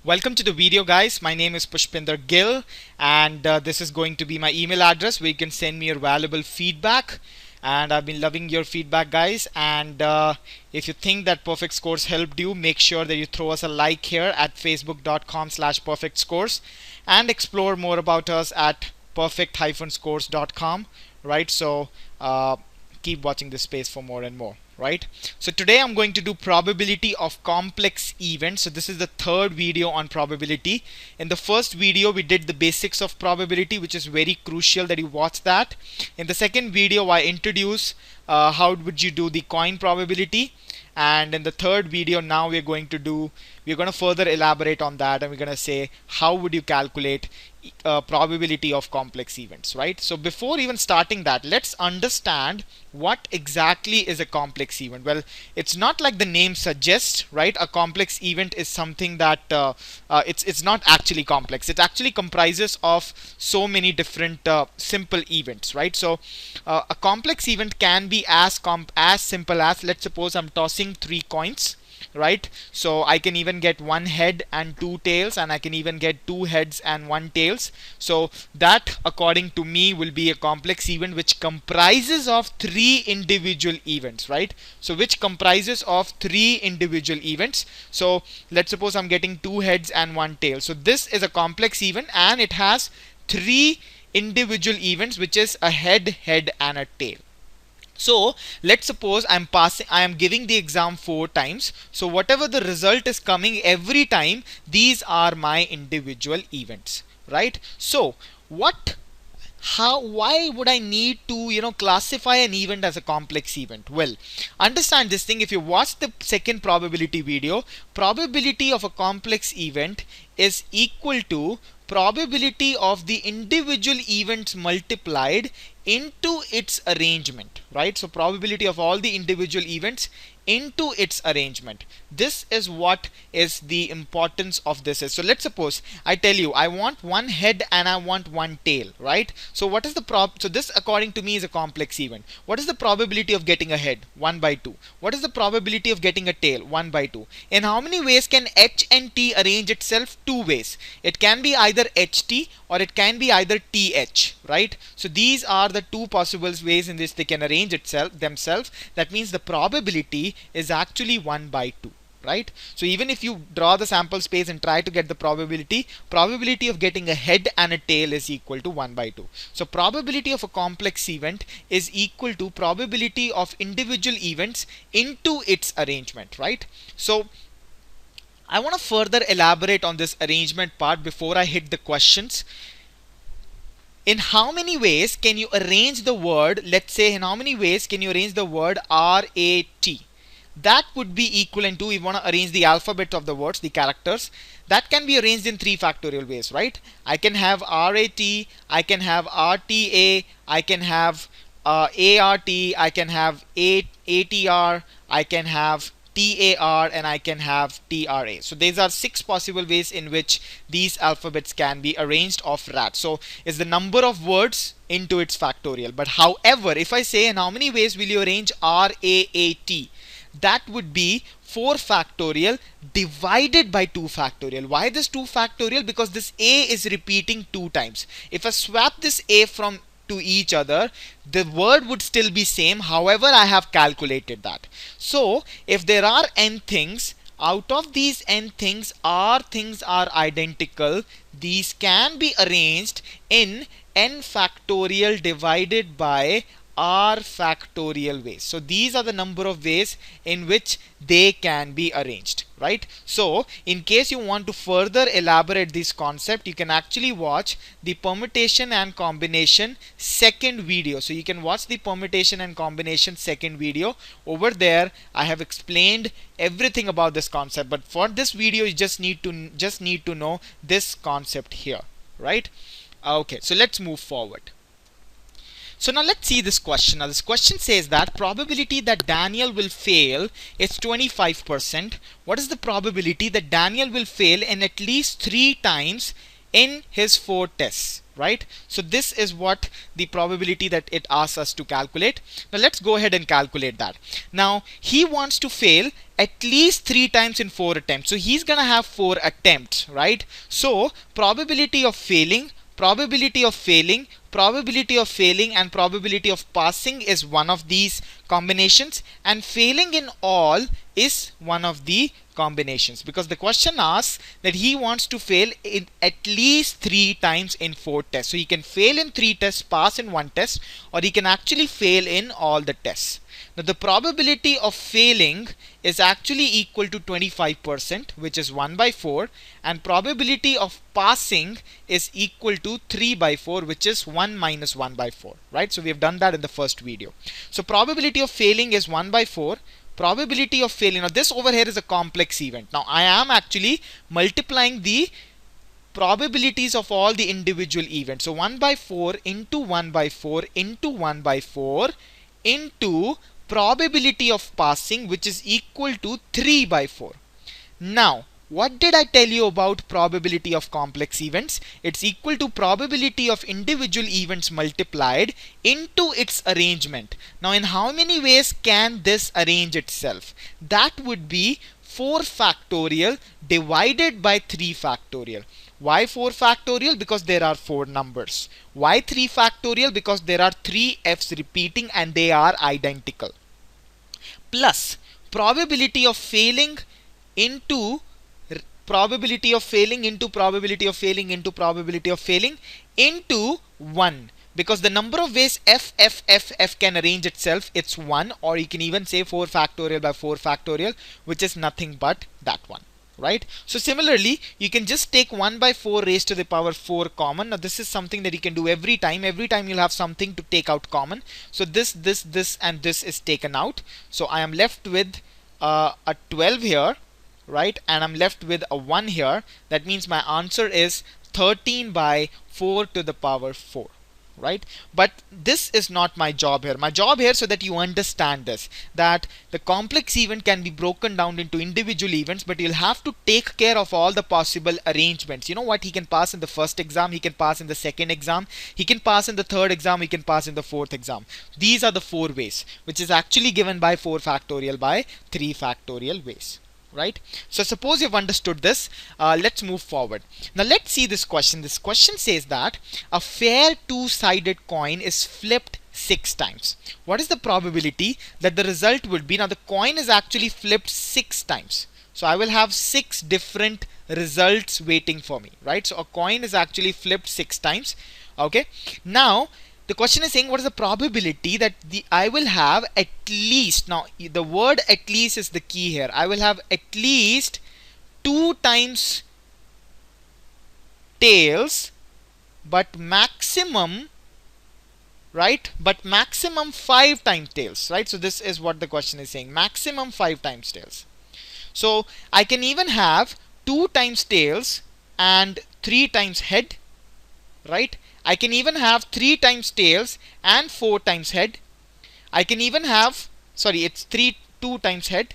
Welcome to the video, guys. My name is Pushpinder Gill, and this is going to be my email address where you can send me your valuable feedback. And I've been loving your feedback, guys. And if you think that Perfect Scores helped you, make sure that you throw us a like here at facebook.com/perfectscores and explore more about us at perfect-scores.com. Right? So keep watching this space for more and more. Right? So today I'm going to do probability of complex events. So this is the third video on probability. In the first video we did the basics of probability, which is very crucial that you watch that. In the second video I introduce how would you do the coin probability, and in the third video now we're going to further elaborate on that, and we're going to say how would you calculate probability of complex events, right? So before even starting that, let's understand what exactly is a complex event. Well, it's not like the name suggests, right? A complex event is something that it's not actually complex. It actually comprises of so many different simple events, right? So a complex event can be as simple as, let's suppose I'm tossing 3 coins, right? So I can even get 1 head and 2 tails, and I can even get 2 heads and 1 tails. So that, according to me, will be a complex event which comprises of 3 individual events, right? So which comprises of 3 individual events. So let's suppose I'm getting 2 heads and 1 tail. So this is a complex event and it has 3 individual events, which is a head, and a tail. So let's suppose I am giving the exam 4 times. So whatever the result is coming every time, these are my individual events, right? So why would I need to classify an event as a complex event? Well, understand this thing. If you watch the second probability video, probability of a complex event is equal to probability of the individual events multiplied into its arrangement, right? So probability of all the individual events into its arrangement. This is what is the importance of this is. So let's suppose I tell you I want 1 head and I want 1 tail, right? So what is the so this, according to me, is a complex event. What is the probability of getting a head? 1 by 2. What is the probability of getting a tail? 1 by 2. In how many ways can H and T arrange itself? 2 ways. It can be either HT or it can be either TH, right? So these are the 2 possible ways in which they can arrange themselves. That means the probability is actually 1 by 2, right? So even if you draw the sample space and try to get the probability of getting a head and a tail is equal to 1 by 2. So probability of a complex event is equal to probability of individual events into its arrangement, right? So I want to further elaborate on this arrangement part before I hit the questions. In how many ways can you arrange the word, let's say, in how many ways can you arrange the word RAT? That would be equivalent to, if you want to arrange the alphabet of the words, the characters, that can be arranged in 3 factorial ways, right? I can have RAT, I can have RTA, I can have ART, I can have ATR, I can have TAR, and I can have TRA. So these are 6 possible ways in which these alphabets can be arranged of RAT. So it's the number of words into its factorial. But however, if I say in how many ways will you arrange RAAT, that would be 4 factorial divided by 2 factorial. Why this 2 factorial? Because this A is repeating 2 times. If I swap this A from to each other, the word would still be same. However, I have calculated that. So if there are n things, out of these n things are identical, these can be arranged in n factorial divided by r factorial ways. So these are the number of ways in which they can be arranged, right? So in case you want to further elaborate this concept, you can actually watch the permutation and combination second video. So you can watch the permutation and combination second video. Over there I have explained everything about this concept, but for this video you just need to know this concept here, right? Okay, so let's move forward. So now let's see this question. Now this question says that probability that Daniel will fail is 25%. What is the probability that Daniel will fail in at least 3 times in his 4 tests, right? So this is what the probability that it asks us to calculate. Now let's go ahead and calculate that. Now he wants to fail at least 3 times in 4 attempts. So he's gonna have 4 attempts, right? So probability of failing, probability of failing, probability of failing, and probability of passing is one of these combinations, and failing in all is one of the combinations, because the question asks that he wants to fail in at least 3 times in 4 tests. So he can fail in 3 tests, pass in 1 test, or he can actually fail in all the tests. Now the probability of failing is actually equal to 25%, which is 1 by 4, and probability of passing is equal to 3 by 4, which is 1 minus 1 by 4, right? So we have done that in the first video. So probability of failing is 1 by 4. Probability of failing, now this over here is a complex event. Now I am actually multiplying the probabilities of all the individual events. So 1 by 4 into 1 by 4 into 1 by 4 into probability of passing, which is equal to 3 by 4. Now what did I tell you about probability of complex events? It's equal to probability of individual events multiplied into its arrangement. Now in how many ways can this arrange itself? That would be 4 factorial divided by 3 factorial. Why 4 factorial? Because there are 4 numbers. Why 3 factorial? Because there are 3 f's repeating and they are identical. Plus probability of failing into probability of failing into probability of failing into probability of failing into 1, because the number of ways f can arrange itself, it's 1, or you can even say 4 factorial by 4 factorial, which is nothing but that one, right? So similarly you can just take 1 by 4 raised to the power 4 common. Now this is something that you can do every time you'll have something to take out common. So this and this is taken out, so I am left with a 12 here, right? And I'm left with a 1 here. That means my answer is 13 by 4 to the power 4, right? But this is not my job here. My job here, so that you understand this, that the complex event can be broken down into individual events, but you'll have to take care of all the possible arrangements. You know what? He can pass in the first exam, he can pass in the second exam, he can pass in the third exam, he can pass in the fourth exam. These are the 4 ways, which is actually given by 4 factorial by 3 factorial ways, right? So suppose you've understood this, let's move forward. Now let's see this question. This question says that a fair 2-sided coin is flipped 6 times. What is the probability that the result would be? Now the coin is actually flipped 6 times, so I will have 6 different results waiting for me, right? So a coin is actually flipped 6 times. Okay, now the question is saying what is the probability that I will have at least, now the word at least is the key here, I will have at least 2 times tails, but maximum, right? But maximum 5 times tails, right? So this is what the question is saying, maximum 5 times tails. So I can even have 2 times tails and 3 times head, right? I can even have 3 times tails and 4 times head. I can even have, sorry, it's 2 times head,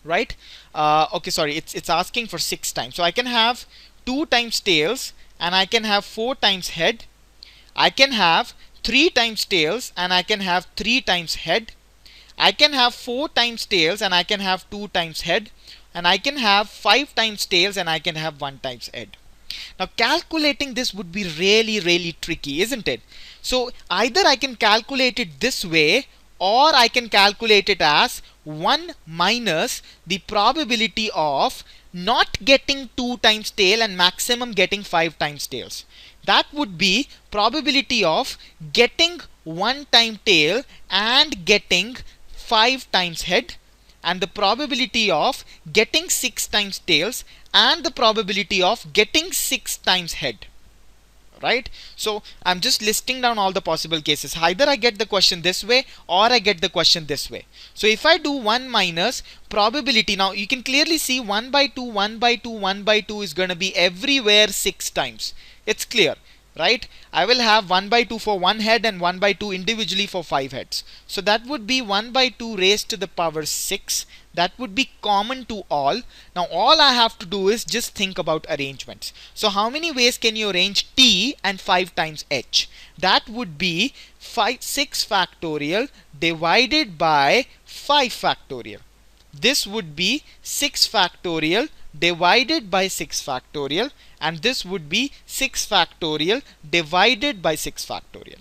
right? Okay, sorry, it's asking for 6 times. So I can have 2 times tails and I can have 4 times head. I can have 3 times tails and I can have 3 times head. I can have 4 times tails and I can have 2 times head. And I can have 5 times tails and I can have 1 times head. Now calculating this would be really tricky, isn't it? So either I can calculate it this way, or I can calculate it as 1 minus the probability of not getting 2 times tail and maximum getting 5 times tails. That would be probability of getting 1 time tail and getting 5 times head, and the probability of getting 6 times tails and the probability of getting 6 times head, right? So I'm just listing down all the possible cases. Either I get the question this way or I get the question this way. So if I do 1 minus probability, now you can clearly see 1 by 2, 1 by 2, 1 by 2 is going to be everywhere 6 times. It's clear. right? I will have 1 by 2 for one head and 1 by 2 individually for 5 heads. So that would be 1 by 2 raised to the power 6. That would be common to all. Now all I have to do is just think about arrangements. So how many ways can you arrange t and 5 times h? That would be 6 factorial divided by 5 factorial. This would be 6 factorial divided by 6 factorial, and this would be 6 factorial divided by 6 factorial.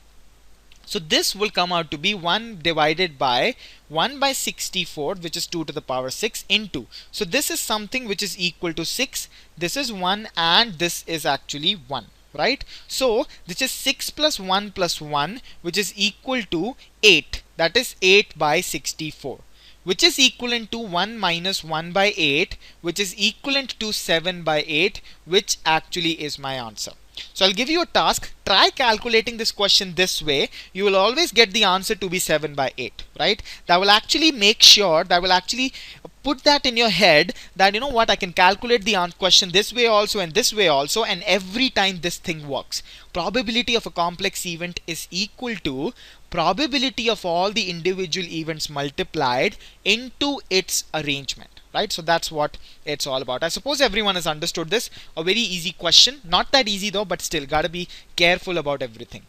So this will come out to be 1 divided by 1 by 64, which is 2 to the power 6 into. So this is something which is equal to 6. This is 1 and this is actually 1. Right? So this is 6 plus 1 plus 1, which is equal to 8. That is 8 by 64. Which is equivalent to 1 minus 1 by 8, which is equivalent to 7 by 8, which actually is my answer. So I'll give you a task. Try calculating this question this way. You will always get the answer to be 7 by 8, right? That will actually make sure, that will actually put that in your head that, you know what, I can calculate the question this way also and this way also, and every time this thing works. Probability of a complex event is equal to probability of all the individual events multiplied into its arrangement. Right? So that's what it's all about. I suppose everyone has understood this. A very easy question. Not that easy though, but still gotta be careful about everything.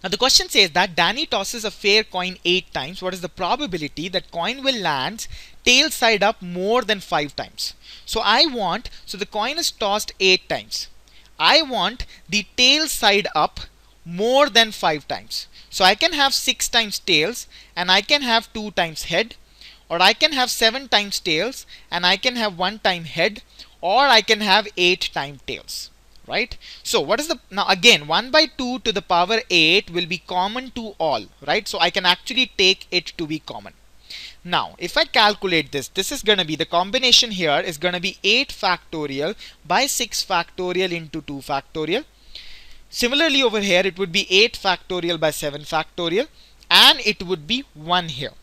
Now the question says that Danny tosses a fair coin 8 times. What is the probability that coin will land tail side up more than 5 times? So the coin is tossed 8 times. I want the tail side up more than 5 times. So I can have 6 times tails and I can have 2 times head, or I can have 7 times tails and I can have 1 time head, or I can have 8 times tails. Right? So what is the, now again 1 by 2 to the power 8 will be common to all, right? So I can actually take it to be common. Now if I calculate this, this is gonna be, the combination here is gonna be 8 factorial by 6 factorial into 2 factorial. Similarly over here it would be 8 factorial by 7 factorial, and it would be 1 here.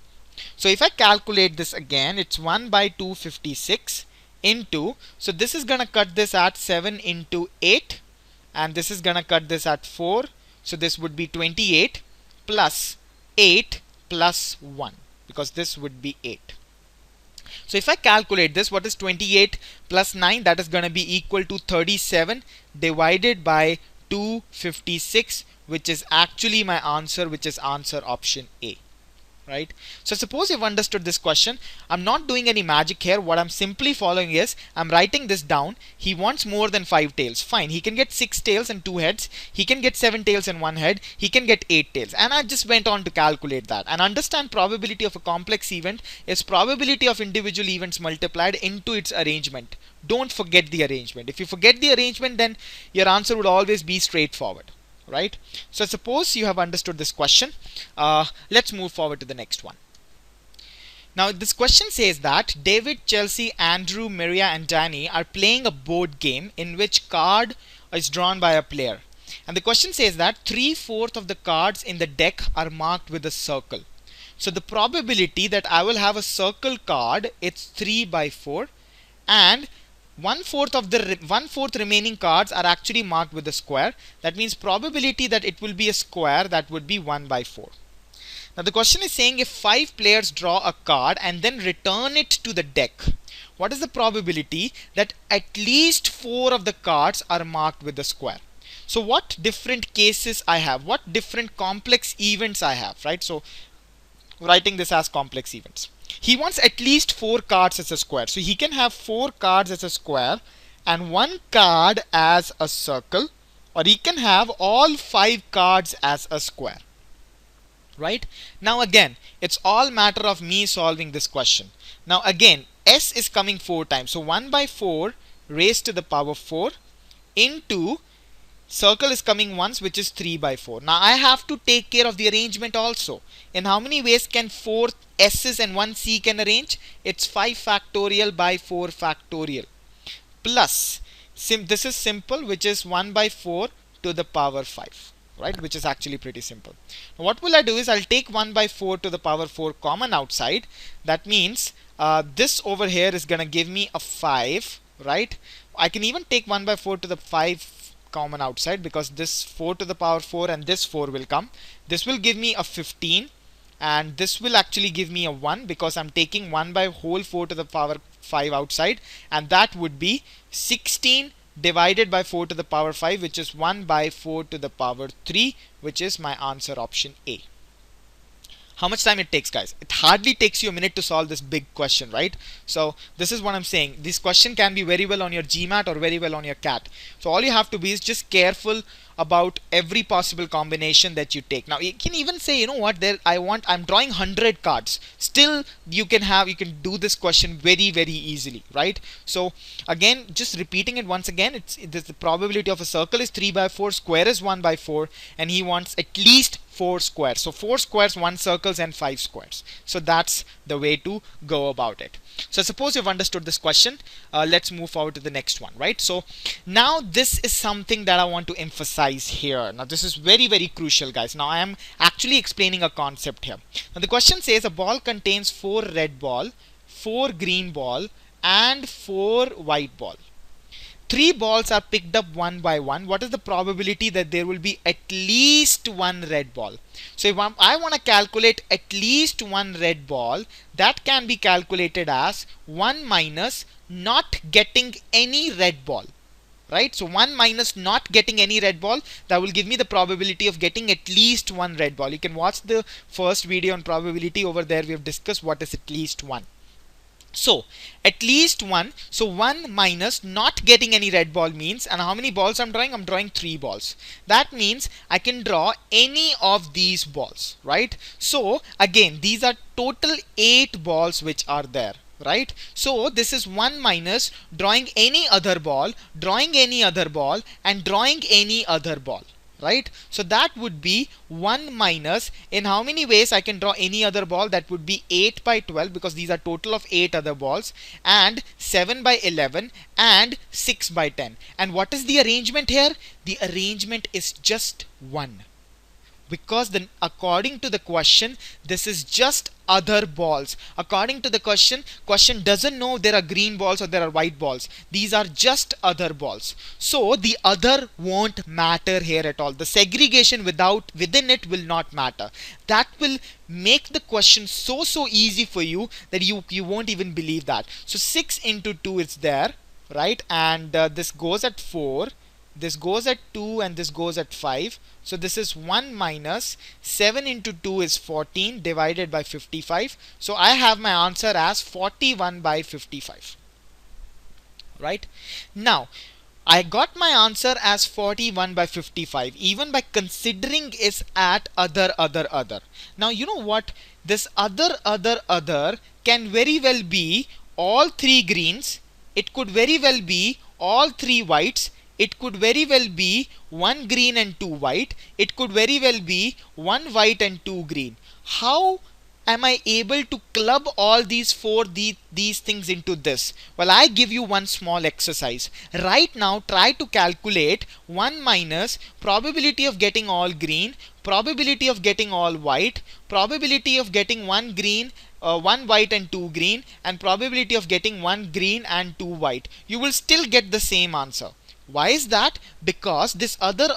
So if I calculate this again, it's 1 by 256 into, so this is gonna cut this at 7 into 8, and this is gonna cut this at 4. So this would be 28 plus 8 plus 1, because this would be 8. So if I calculate this, what is 28 plus 9? That is gonna be equal to 37 divided by 256, which is actually my answer, which is answer option A. Right? So suppose you've understood this question. I'm not doing any magic here. What I'm simply following is, I'm writing this down. He wants more than 5 tails. Fine. He can get 6 tails and 2 heads. He can get 7 tails and 1 head. He can get 8 tails. And I just went on to calculate that. And understand, probability of a complex event is probability of individual events multiplied into its arrangement. Don't forget the arrangement. If you forget the arrangement, then your answer would always be straightforward. Right? So suppose you have understood this question. Let's move forward to the next one. Now this question says that David, Chelsea, Andrew, Maria and Danny are playing a board game in which card is drawn by a player. And the question says that 3/4 of the cards in the deck are marked with a circle. So the probability that I will have a circle card, it's 3 by 4, and 1/4 remaining cards are actually marked with a square. That means probability that it will be a square, that would be 1 by 4. Now the question is saying, if 5 players draw a card and then return it to the deck, what is the probability that at least 4 of the cards are marked with a square? So what different cases I have, what different complex events I have, right? So writing this as complex events. He wants at least 4 cards as a square. So he can have 4 cards as a square and 1 card as a circle, or he can have all 5 cards as a square. Right? Now again, it's all matter of me solving this question. Now again, S is coming 4 times. So 1 by 4 raised to the power 4 into circle is coming once, which is 3 by 4. Now I have to take care of the arrangement also. In how many ways can 4 S's and 1 C can arrange? It's 5 factorial by 4 factorial. Plus, this is simple, which is 1 by 4 to the power 5. Right? Which is actually pretty simple. Now what will I do is, I'll take 1 by 4 to the power 4 common outside. That means this over here is going to give me a 5. Right? I can even take 1 by 4 to the 5 common outside because this 4 to the power 4 and this 4 will come. This will give me a 15 and this will actually give me a 1 because I'm taking 1 by whole 4 to the power 5 outside, and that would be 16 divided by 4 to the power 5, which is 1 by 4 to the power 3, which is my answer, option A. How much time it takes, guys? It hardly takes you a minute to solve this big question, right? So this is what I'm saying. This question can be very well on your GMAT or very well on your CAT. So all you have to be is just careful about every possible combination that you take. Now you can even say, you know what, I'm drawing 100 cards. Still you can do this question very easily, right? So again, just repeating it once again, the probability of a circle is 3 by 4, square is 1 by 4, and he wants at least 4 squares. So 4 squares, 1 circles, and 5 squares. So that's the way to go about it. So suppose you've understood this question, let's move forward to the next one, right? So now this is something that I want to emphasize here. Now this is very crucial, guys. Now I am actually explaining a concept here. Now the question says a ball contains 4 red ball, 4 green ball, and 4 white ball. 3 balls are picked up one by one. What is the probability that there will be at least 1 red ball? So if I want to calculate at least 1 red ball, that can be calculated as 1 minus not getting any red ball, right? So 1 minus not getting any red ball, that will give me the probability of getting at least 1 red ball. You can watch the first video on probability. Over there we have discussed what is at least 1. So at least 1, so 1 minus not getting any red ball means, and how many balls I'm drawing? I'm drawing 3 balls. That means I can draw any of these balls, right? So again, these are total 8 balls which are there, right? So this is 1 minus drawing any other ball, drawing any other ball, and drawing any other ball, right? So that would be 1 minus, in how many ways I can draw any other ball? That would be 8 by 12 because these are total of 8 other balls, and 7 by 11, and 6 by 10. And what is the arrangement here? The arrangement is just 1. Because then according to the question, this is just other balls. According to the question doesn't know there are green balls or there are white balls. These are just other balls. So the other won't matter here at all. The segregation within it will not matter. That will make the question so easy for you that you won't even believe that. So 6 into 2 is there, right? And this goes at 4. This goes at 2 and this goes at 5. So this is 1 minus 7 into 2 is 14 divided by 55. So I have my answer as 41 by 55. Right? Now I got my answer as 41 by 55 even by considering is at other. Now you know what? This other can very well be all 3 greens. It could very well be all 3 whites. It could very well be 1 green and 2 white. It could very well be 1 white and 2 green. How am I able to club all these things into this? Well, I give you one small exercise. Right now, try to calculate 1 minus probability of getting all green, probability of getting all white, probability of getting 1 green, 1 white and 2 green, and probability of getting 1 green and 2 white. You will still get the same answer. Why is that? Because this other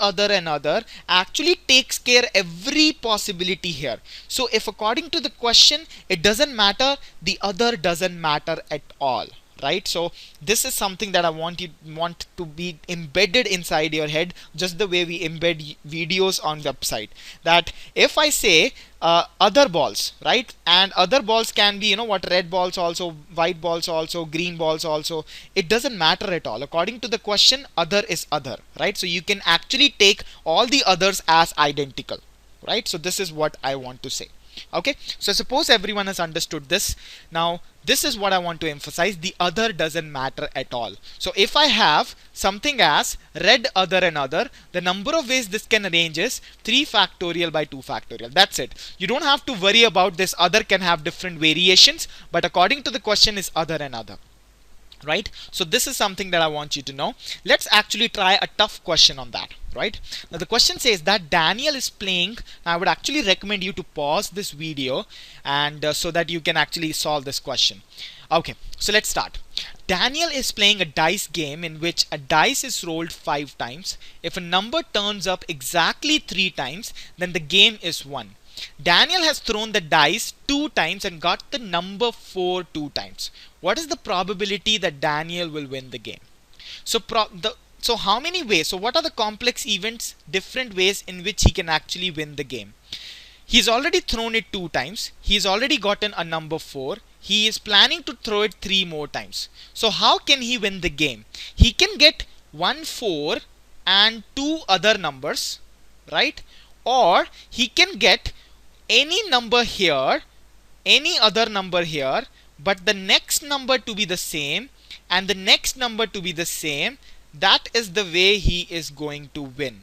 actually takes care every possibility here. So if according to the question it doesn't matter, the other doesn't matter at all. Right? So this is something that I want to be embedded inside your head, just the way we embed videos on website. That if I say other balls, right, and other balls can be, you know what, red balls also, white balls also, green balls also, it doesn't matter at all. According to the question, other is other, right? So you can actually take all the others as identical, right? So this is what I want to say. Okay, so suppose everyone has understood this. Now this is what I want to emphasize: the other doesn't matter at all. So if I have something as red other and other, the number of ways this can arrange is 3 factorial by 2 factorial. That's it. You don't have to worry about this other can have different variations, but according to the question is other and other. Right? So this is something that I want you to know. Let's actually try a tough question on that. right? Now the question says that Daniel is playing. I would actually recommend you to pause this video and so that you can actually solve this question. Okay, so let's start. Daniel is playing a dice game in which a dice is rolled 5 times. If a number turns up exactly 3 times, then the game is won. Daniel has thrown the dice 2 times and got the number 4 2 times. What is the probability that Daniel will win the game? So how many ways? So what are the complex events, different ways in which he can actually win the game? He's already thrown it 2 times. He's already gotten a number 4. He is planning to throw it 3 more times. So how can he win the game? He can get 1 4 and 2 other numbers, right? Or he can get any number here, any other number here, but the next number to be the same and the next number to be the same. That is the way he is going to win.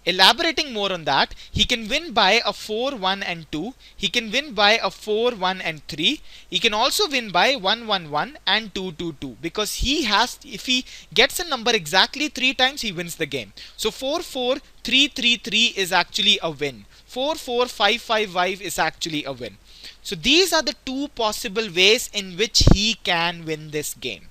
Elaborating more on that, he can win by a 4 1 and 2. He can win by a 4 1 and 3. He can also win by 1 1 1 and 2 2 2, because he has, if he gets a number exactly 3 times, he wins the game. So 4 4 3 3 3 is actually a win. 4 4 5 5 5 is actually a win. So these are the 2 possible ways in which he can win this game.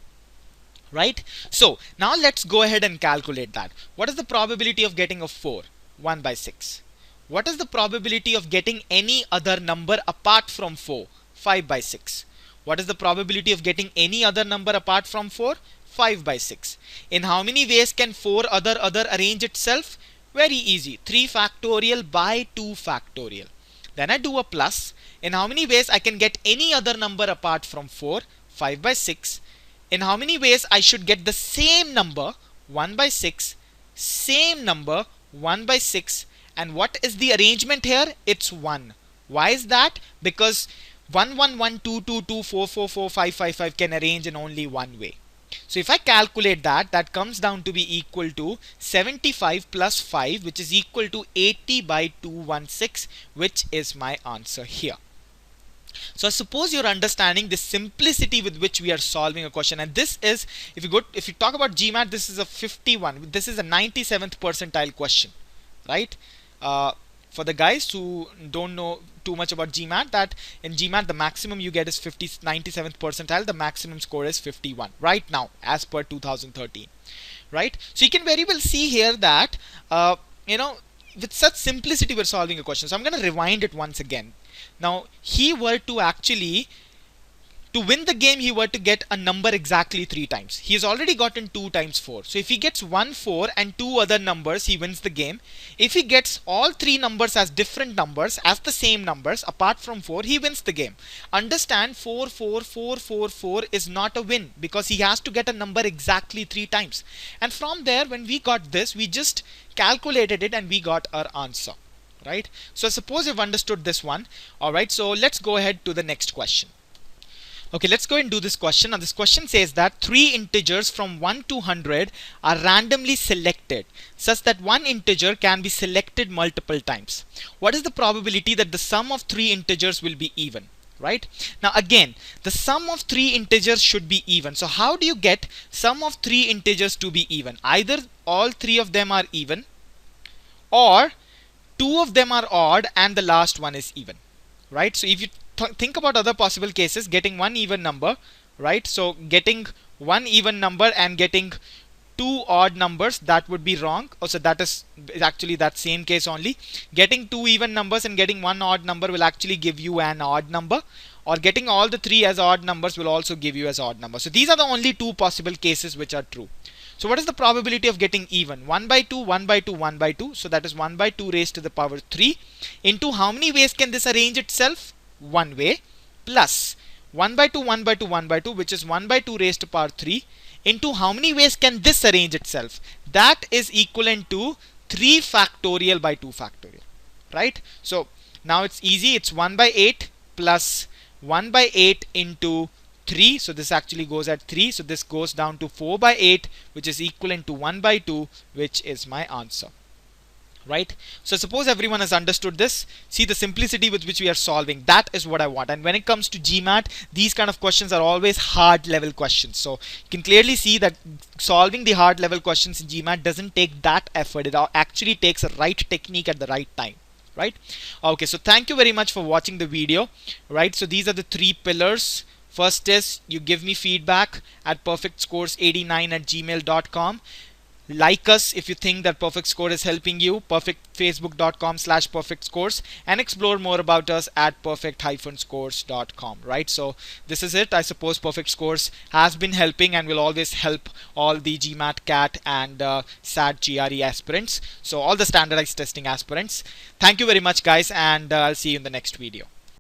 Right? So now let's go ahead and calculate that. What is the probability of getting a 4? 1 by 6. What is the probability of getting any other number apart from 4? 5 by 6. What is the probability of getting any other number apart from 4? 5 by 6. In how many ways can 4 other arrange itself? Very easy. 3 factorial by 2 factorial. Then I do a plus. In how many ways I can get any other number apart from 4? 5 by 6. In how many ways I should get the same number? 1 by 6. Same number? 1 by 6. And what is the arrangement here? It's 1. Why is that? Because 1 1 1 2 2 2 4 4 4 5 5 5 can arrange in only one way. So if I calculate that, that comes down to be equal to 75 plus 5, which is equal to 80 by 216, which is my answer here. So I suppose you're understanding the simplicity with which we are solving a question. And this is, if you talk about GMAT, this is a 51. This is a 97th percentile question, right? For the guys who don't know too much about GMAT, that in GMAT the maximum you get is 97th percentile. The maximum score is 51 right now as per 2013, right? So you can very well see here that with such simplicity we're solving a question. So I'm going to rewind it once again. Now he were to actually, to win the game, he were to get a number exactly 3 times. He has already gotten 2 times 4. So if he gets 1 4 and 2 other numbers, he wins the game. If he gets all 3 numbers as different numbers, as the same numbers apart from 4, he wins the game. Understand, 4 4 4 4 4 is not a win, because he has to get a number exactly 3 times. And from there, when we got this, we just calculated it and we got our answer. Right? So suppose you've understood this one. Alright, so let's go ahead to the next question. Okay, let's go and do this question. Now this question says that 3 integers from 1 to 100 are randomly selected such that one integer can be selected multiple times. What is the probability that the sum of 3 integers will be even? Right? Now again, the sum of 3 integers should be even. So how do you get sum of 3 integers to be even? Either all 3 of them are even, or 2 of them are odd and the last one is even, right? So if you think about other possible cases, getting one even number, right? So getting one even number and getting 2 odd numbers, that would be wrong. So that is actually that same case only. Getting 2 even numbers and getting 1 odd number will actually give you an odd number, or getting all the 3 as odd numbers will also give you as odd numbers. So these are the only 2 possible cases which are true. So what is the probability of getting even? 1 by 2, 1 by 2, 1 by 2. So that is 1 by 2 raised to the power 3. Into how many ways can this arrange itself? One way, plus 1 by 2, 1 by 2, 1 by 2, which is 1 by 2 raised to power 3. Into how many ways can this arrange itself? That is equivalent to 3 factorial by 2 factorial. Right? So now it's easy. It's 1 by 8 plus 1 by 8 into 3. So this actually goes at 3. So this goes down to 4 by 8, which is equivalent to 1 by 2, which is my answer. right? So suppose everyone has understood this. See the simplicity with which we are solving. That is what I want. And when it comes to GMAT, these kind of questions are always hard level questions. So you can clearly see that solving the hard level questions in GMAT doesn't take that effort. It actually takes a right technique at the right time, right? Okay, so thank you very much for watching the video, right? So these are the three pillars. First is you give me feedback at perfectscores89@gmail.com. Like us if you think that Perfect Score is helping you, facebook.com/perfectscores, and explore more about us at perfect-scores.com, right? So this is it. I suppose Perfect Scores has been helping and will always help all the GMAT, CAT, and SAT GRE aspirants. So all the standardized testing aspirants. Thank you very much, guys, and I'll see you in the next video.